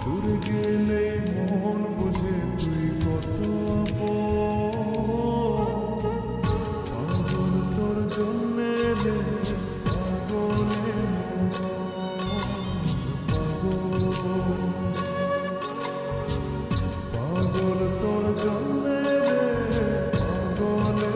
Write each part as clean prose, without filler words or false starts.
দূরে গেলে মন বুঝে তুই কত পাগল তোর জন্যে রে পাগলে পাগল তোর জন্যে রে পাগলে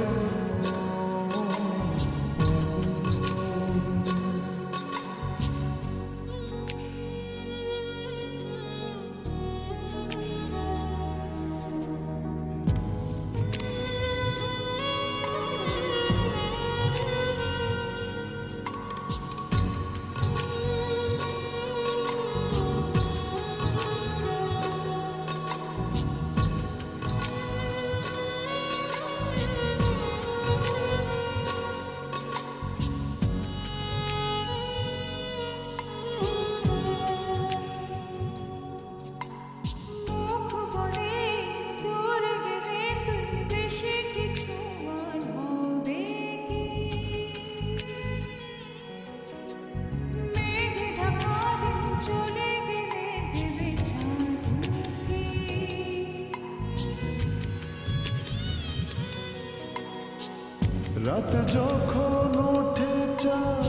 রাত যখন ওঠে চাঁদ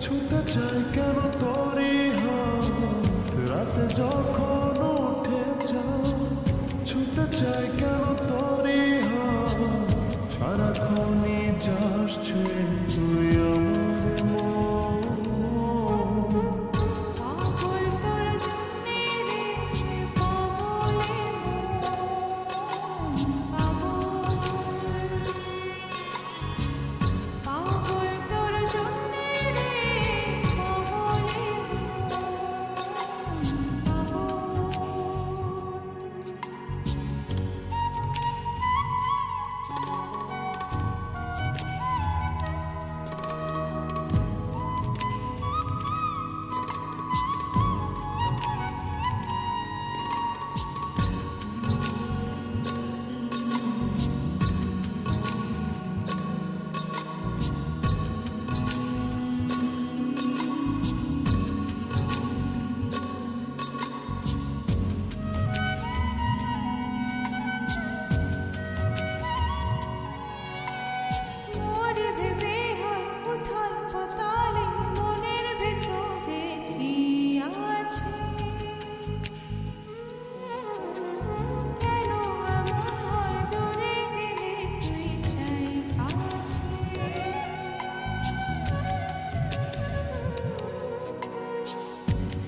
ছুতে চাই কেন তোরই হাত রাত যখন ওঠে চাঁদ ছুতে চাই কেন তোরই হাত সারাক্ষণই যাস ছুঁয়ে তুই আমার মন পাগল তোর জন্যে রে পাগলে পাগল তোর জন্যে রে পাগলে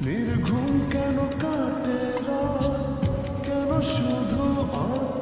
নির্ঘুম কেন কাটে রাত কেন শুধু আর